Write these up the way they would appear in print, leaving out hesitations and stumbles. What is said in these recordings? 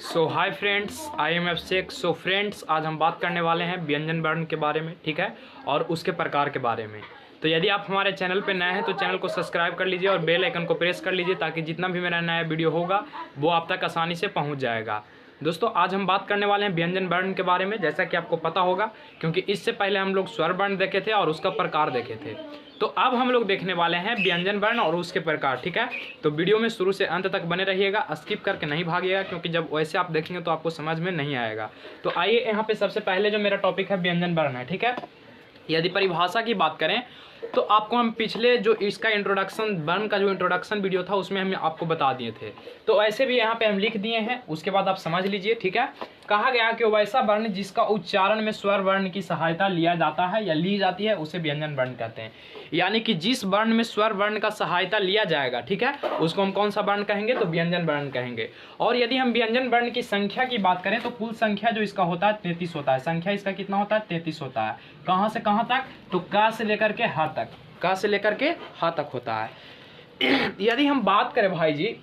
So hi friends, I am Abhishek. So friends, आज हम बात करने वाले हैं व्यंजन वर्ण के बारे में, ठीक है, और उसके प्रकार के बारे में। तो यदि आप हमारे चैनल पर नए हैं तो चैनल को सब्सक्राइब कर लीजिए और बेल आइकन को प्रेस कर लीजिए ताकि जितना भी मेरा नया वीडियो होगा वो आप तक आसानी से पहुंच जाएगा। दोस्तों, आज हम बात करने वाले हैं व्यंजन वर्ण के बारे में, जैसा कि आपको पता होगा क्योंकि इससे पहले हम लोग स्वर वर्ण देखे थे और उसका प्रकार देखे थे। तो अब हम लोग देखने वाले हैं व्यंजन वर्ण और उसके प्रकार, ठीक है। तो वीडियो में शुरू से अंत तक बने रहिएगा, स्किप करके नहीं भागिएगा क्योंकि जब वैसे आप देखेंगे तो आपको समझ में नहीं आएगा। तो आइए, यहाँ पे सबसे पहले जो मेरा टॉपिक है व्यंजन वर्ण है, ठीक है। यदि परिभाषा की बात करें तो आपको हम पिछले जो इसका इंट्रोडक्शन वर्ण का जो इंट्रोडक्शन वीडियो था उसमें हम आपको बता दिए थे, तो ऐसे भी यहाँ पे हम लिख दिए हैं, उसके बाद आप समझ लीजिए, ठीक है। कहा गया कि वैसा वर्ण जिसका उच्चारण में स्वर वर्ण की सहायता लिया जाता है या ली जाती है उसे व्यंजन वर्ण कहते हैं। यानी कि जिस वर्ण में स्वर वर्ण का सहायता लिया जाएगा, ठीक है, उसको हम कौन सा वर्ण कहेंगे? तो व्यंजन वर्ण कहेंगे। और यदि हम व्यंजन वर्ण की संख्या की बात करें तो कुल संख्या जो इसका होता है 33 होता है। संख्या इसका कितना होता है? 33 होता है। कहाँ से कहाँ तक? तो का से लेकर के हा तक, का से लेकर के हा तक होता है। यदि हम बात करें भाई जी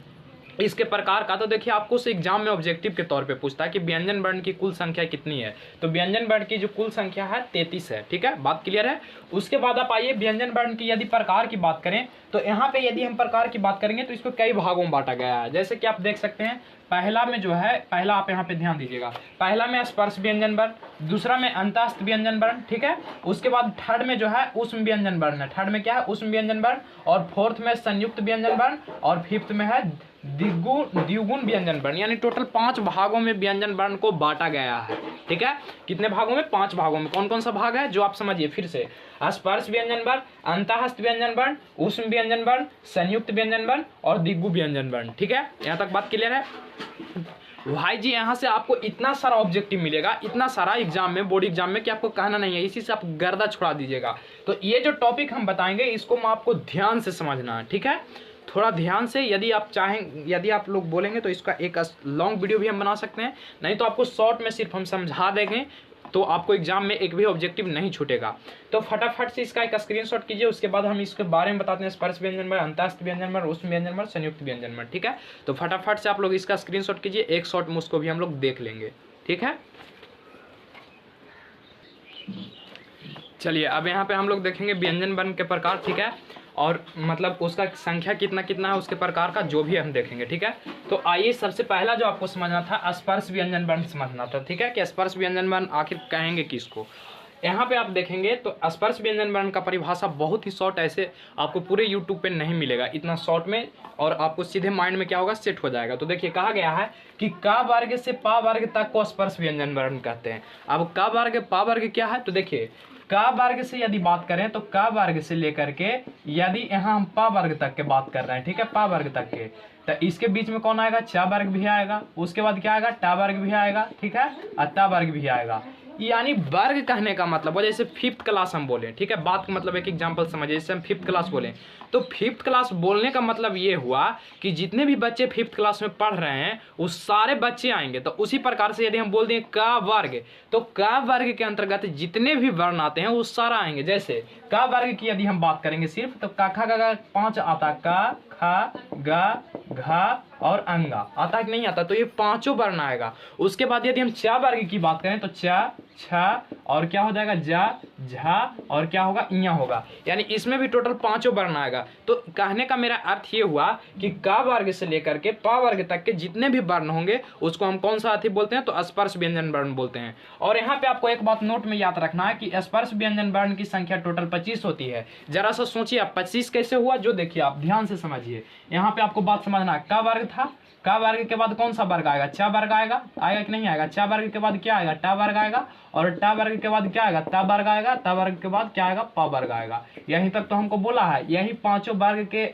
इसके प्रकार का, तो देखिए आपको उस एग्जाम में ऑब्जेक्टिव के तौर पे पूछता है कि व्यंजन वर्ण की कुल संख्या कितनी है। तो व्यंजन वर्ण की जो कुल संख्या है 33 है, ठीक है, बात क्लियर है। उसके बाद आप आइए व्यंजन वर्ण की यदि प्रकार की बात करें तो यहाँ पे यदि हम प्रकार की बात करेंगे तो इसको कई भागों में बांटा गया है। जैसे कि आप देख सकते हैं, पहला में जो है, पहला आप यहाँ पे ध्यान दीजिएगा, पहला में स्पर्श व्यंजन वर्ण, दूसरा में अंतस्थ व्यंजन वर्ण, ठीक है। उसके बाद थर्ड में जो है उष्म व्यंजन वर्ण है। थर्ड में क्या है? उष्म व्यंजन वर्ण। और फोर्थ में संयुक्त व्यंजन वर्ण। और फिफ्थ में है द्विगुण व्यंजन वर्ण। यानी टोटल 5 भागों में व्यंजन वर्ण को बांटा गया है, ठीक है। कितने भागों में? 5 भागों में। कौन कौन सा भाग है जो आप समझिए फिर से? स्पर्श व्यंजन वर्ण, अंतःस्थ व्यंजन वर्ण, उष्म व्यंजन वर्ण, संयुक्त व्यंजन वर्ण और द्विगु व्यंजन वर्ण, ठीक है। यहाँ तक बात क्लियर है भाई जी। यहाँ से आपको इतना सारा ऑब्जेक्टिव मिलेगा, इतना सारा एग्जाम में, बोर्ड एग्जाम में, कि आपको कहना नहीं है, इसी से आप गर्दा छुड़ा दीजिएगा। तो ये जो टॉपिक हम बताएंगे इसको आपको ध्यान से समझना है, ठीक है, थोड़ा ध्यान से। यदि आप चाहें, यदि आप लोग बोलेंगे तो इसका एक लॉन्ग वीडियो भी हम बना सकते हैं, नहीं तो आपको शॉर्ट में सिर्फ हम समझा देंगे तो आपको एग्जाम में एक भी ऑब्जेक्टिव नहीं छूटेगा। तो फटाफट से इसका एक स्क्रीनशॉट कीजिए, उसके बाद हम इसके बारे में बताते हैं। स्पर्श व्यंजन वर्ण, अंतस्थ व्यंजन वर्ण, उष्म व्यंजन वर्ण, संयुक्त व्यंजन वर्ण, ठीक है। तो फटाफट से आप लोग इसका स्क्रीनशॉट कीजिए, एक शॉट में उसको भी हम लोग देख लेंगे, ठीक है। चलिए, अब यहाँ पे हम लोग देखेंगे व्यंजन वर्ण के प्रकार, ठीक है, और मतलब उसका संख्या कितना कितना है उसके प्रकार का जो भी हम देखेंगे, ठीक है। तो आइए, सबसे पहला जो आपको समझना था स्पर्श व्यंजन वर्ण समझना था, ठीक है, कि स्पर्श व्यंजन वर्ण आखिर कहेंगे किसको। यहाँ पे आप देखेंगे तो स्पर्श व्यंजन वर्ण का परिभाषा बहुत ही शॉर्ट, ऐसे आपको पूरे यूट्यूब पे नहीं मिलेगा इतना शॉर्ट में, और आपको सीधे माइंड में क्या होगा, सेट हो जाएगा। तो देखिए, कहा गया है कि का वर्ग से पा वर्ग तक को स्पर्श व्यंजन वर्ण कहते हैं। अब का वर्ग पा वर्ग क्या है? तो देखिए, का वर्ग से यदि बात करें तो का वर्ग से लेकर के यदि यहाँ हम पा वर्ग तक के बात कर रहे हैं, ठीक है, पा वर्ग तक के, तो इसके बीच में कौन आएगा? चा वर्ग भी आएगा। उसके बाद क्या आएगा? टा वर्ग भी आएगा, ठीक है, अता वर्ग भी आएगा। यानी वर्ग कहने का मतलब, जैसे फिफ्थ क्लास हम बोले, ठीक है, बात का मतलब एक एग्जांपल समझिए, जैसे हम फिफ्थ क्लास बोले तो फिफ्थ क्लास बोलने का मतलब ये हुआ कि जितने भी बच्चे फिफ्थ क्लास में पढ़ रहे हैं वो सारे बच्चे आएंगे। तो उसी प्रकार से यदि हम बोल दें का वर्ग, तो का वर्ग के अंतर्गत जितने भी वर्ण आते हैं वो सारा आएंगे। जैसे का वर्ग की यदि हम बात करेंगे सिर्फ, तो का खा गा 5 आता, का खा गा घा और अंगा आता कि नहीं आता? तो ये 5 वर्ण आएगा। उसके बाद यदि हम चा वर्ग की बात करें तो चा, छा और क्या हो जाएगा? जा, झा और क्या होगा? इया होगा। यानी इसमें भी टोटल 5 वर्ण आएगा। तो कहने का मेरा अर्थ ये हुआ कि का वर्ग से लेकर के पा वर्ग तक के जितने भी वर्ण होंगे उसको हम कौन सा अथी बोलते हैं? तो स्पर्श व्यंजन वर्ण बोलते हैं। और यहाँ पे आपको एक बात नोट में याद रखना है कि स्पर्श व्यंजन वर्ण की संख्या टोटल 25 होती है। जरा सा सोचिए आप, 25 कैसे हुआ? जो देखिए, आप ध्यान से समझिए, यहाँ पे आपको बात समझना है। का वर्ग था, का वर्ग के बाद कौन सा वर्ग आएगा? चा वर्ग आएगा, आएगा कि नहीं आएगा? चा वर्ग के बाद क्या आएगा? टा वर्ग आएगा। और टा वर्ग के बाद क्या आएगा? ता वर्ग आएगा। ता वर्ग के बाद क्या आएगा? पा वर्ग आएगा। यहीं तक तो हमको बोला है, यही 5 वर्ग के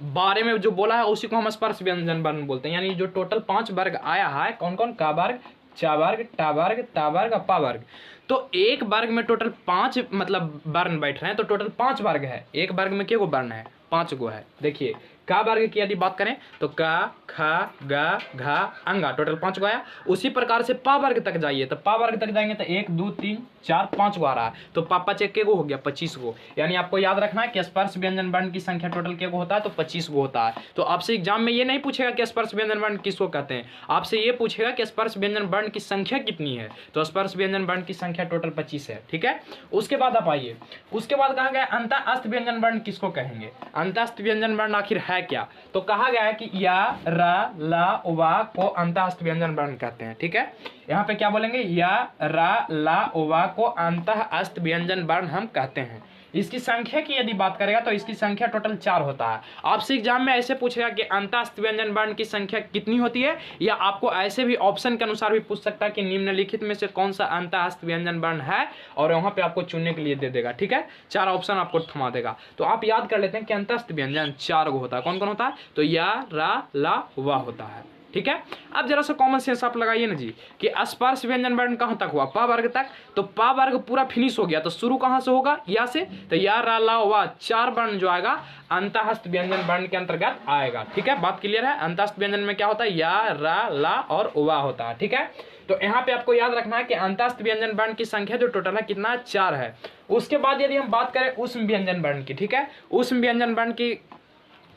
बारे में जो बोला है उसी को हम स्पर्श व्यंजन वर्ण बोलते हैं। यानी जो टोटल 5 वर्ग आया है, कौन कौन? का वर्ग, चा वर्ग, टा वर्ग, ता वर्ग, पा वर्ग। तो एक वर्ग में टोटल 5 मतलब वर्ण बैठ रहे हैं, तो टोटल 5 वर्ग है। एक वर्ग में कितने वर्ण है? 5 गो है। देखिए, का वर्ग की यदि बात करें तो का, खा, गा, घा, अंगा, टोटल 5 गो आया। उसी प्रकार से पा वर्ग तक जाइए तो पा वर्ग तक जाएंगे तो 1 2 3 4 5 गो आ रहा है, तो पापा चेक के गो हो गया 25 गो। यानी आपको याद रखना है कि स्पर्श व्यंजन वर्ण की संख्या टोटल के गो होता है, तो 25 गो होता है। तो आपसे एग्जाम में ये नहीं पूछेगा कि स्पर्श व्यंजन वर्ण किसको कहते हैं, आपसे ये पूछेगा कि स्पर्श व्यंजन वर्ण की संख्या कितनी है, तो स्पर्श व्यंजन वर्ण की संख्या टोटल 25 है। ठीक है, उसके बाद आप आइए, उसके बाद कहा गया अंतःस्थ व्यंजन वर्ण किसको कहेंगे। अंतःस्थ व्यंजन वर्ण आखिर है क्या, तो कहा गया है कि या, रा, ला, वा को अंतःस्थ व्यंजन वर्ण कहते हैं। ठीक है, यहाँ पे क्या बोलेंगे, या, रा, ला, वा को अंतःस्थ व्यंजन वर्ण हम कहते हैं। इसकी संख्या की यदि बात करेगा तो इसकी संख्या टोटल 4 होता है। आपसे एग्जाम में ऐसे पूछेगा कि अंतःस्थ व्यंजन वर्ण की संख्या कितनी होती है, या आपको ऐसे भी ऑप्शन के अनुसार भी पूछ सकता है कि निम्नलिखित में से कौन सा अंतःस्थ व्यंजन वर्ण है, और वहां पे आपको चुनने के लिए दे देगा। ठीक है, 4 ऑप्शन आपको थमा देगा। तो आप याद कर लेते हैं कि अंतःस्थ व्यंजन 4 गो होता है। कौन कौन होता है, तो या, रा, ला, वा होता है। ठीक है, अब जरा सा कॉमन सेंस आप लगाइए ना जी कि स्पर्श व्यंजन वर्ण कहां तक हुआ, पा वर्ग तक, तो पा वर्ग पूरा फिनिश हो गया, तो शुरू कहां से होगा, या से, तो या, रा, ला, वा 4 वर्ण जो आएगा अंतःस्थ व्यंजन वर्ण के अंतर्गत आएगा। ठीक है, बात क्लियर है। अंतःस्थ व्यंजन में क्या होता है, या, रा, ला और वा होता है। ठीक है, तो यहाँ पे आपको याद रखना है कि अंतःस्थ व्यंजन वर्ण की संख्या जो टोटल है कितना, 4 है। उसके बाद यदि हम बात करें ऊष्म व्यंजन वर्ण की, ठीक है, ऊष्म व्यंजन वर्ण की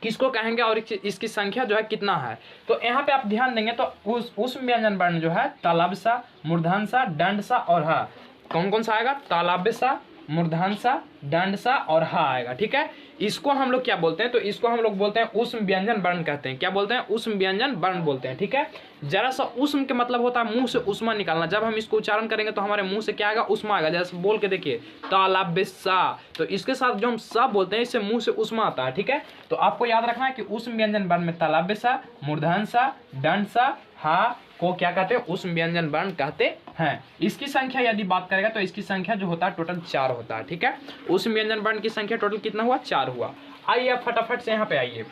किसको कहेंगे और इसकी संख्या जो है कितना है, तो यहाँ पे आप ध्यान देंगे तो ऊष्म व्यंजन वर्ण जो है तालव्य, मूर्धन्य, दंड और हा, कौन कौन सा आएगा, तालव्य, मूर्धन्य, दंड और हा आएगा। ठीक है, इसको हम लोग क्या बोलते हैं, तो इसको हम लोग बोलते हैं ऊष्म व्यंजन वर्ण कहते हैं। क्या बोलते हैं, ऊष्म व्यंजन वर्ण बोलते हैं। ठीक है, जरा सा ऊष्म के मतलब होता है मुंह से उष्मा निकालना। जब हम इसको उच्चारण करेंगे तो हमारे मुंह से क्या आएगा, उष्मा आएगा। जैसे बोल के देखिए, तालव्य, तो इसके साथ जो हम सा बोलते हैं इससे मुंह से उष्मा आता है। ठीक है, तो आपको याद रखना है कि ऊष्म व्यंजन वर्ण में तालव्य, मूर्धन्य, दंड, हा को क्या कहते हैं, ऊष्म व्यंजन वर्ण कहते हैं। इसकी संख्या यदि बात करेगा तो इसकी संख्या जो होता है टोटल 4 होता है। ठीक है, ऊष्म व्यंजन वर्ण की संख्या टोटल कितना हुआ, 4 हुआ। आइए आप फटाफट से यहाँ पे आइए,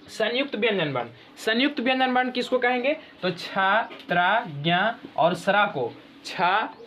संयुक्त व्यंजन वर्ण। संयुक्त व्यंजन वर्ण किसको कहेंगे, तो छ, त्रा, ज्ञ और सरा को, छ,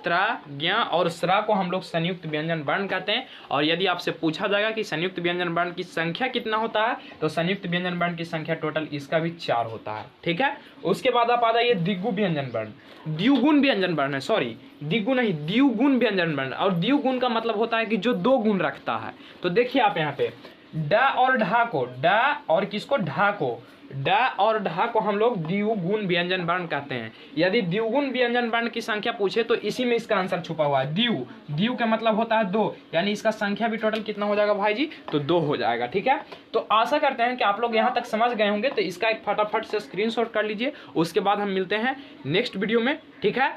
त्रा, ज्ञ और सरा को हम लोग संयुक्त व्यंजन वर्ण कहते हैं। और यदि आपसे पूछा जाएगा कि संयुक्त व्यंजन वर्ण की संख्या कितना होता है, तो संयुक्त व्यंजन वर्ण की संख्या टोटल इसका भी 4 होता है। ठीक है, उसके बाद आप आ जाइए द्विगु व्यंजन वर्ण। द्विगुण व्यंजन वर्ण है, सॉरी द्विगु नहीं, द्विगुण व्यंजन वर्ण। और द्विगुण का मतलब होता है कि जो 2 गुण रखता है। तो देखिए आप यहाँ पे ड और ढा को, ड और किसको, ढा को, ड और ढा को हम लोग द्विगुण व्यंजन वर्ण कहते हैं। यदि द्विगुण व्यंजन वर्ण की संख्या पूछे तो इसी में इसका आंसर छुपा हुआ है। द्यू का मतलब होता है 2, यानी इसका संख्या भी टोटल कितना हो जाएगा भाई जी, तो 2 हो जाएगा। ठीक है, तो आशा करते हैं कि आप लोग यहाँ तक समझ गए होंगे। तो इसका एक फटाफट से स्क्रीनशॉट कर लीजिए, उसके बाद हम मिलते हैं नेक्स्ट वीडियो में। ठीक है,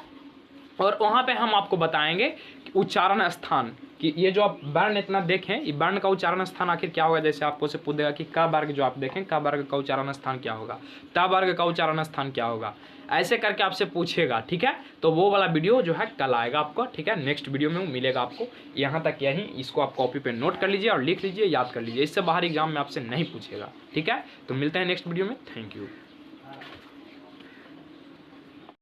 और वहाँ पे हम आपको बताएंगे कि उच्चारण स्थान, कि ये जो आप वर्ण इतना देखें, ये वर्ण का उच्चारण स्थान आखिर क्या होगा। जैसे आपको से पूछ देगा कि का वर्ग जो आप देखें, का वर्ग का उच्चारण स्थान क्या होगा, ता वर्ग का उच्चारण स्थान क्या होगा, ऐसे करके आपसे पूछेगा। ठीक है, तो वो वाला वीडियो जो है कल आएगा आपको। ठीक है, नेक्स्ट वीडियो में मिलेगा आपको। यहाँ तक यही, इसको आप कॉपी पे नोट कर लीजिए और लिख लीजिए, याद कर लीजिए। इससे बाहर एग्जाम में आपसे नहीं पूछेगा। ठीक है, तो मिलते हैं नेक्स्ट वीडियो में। Thank you.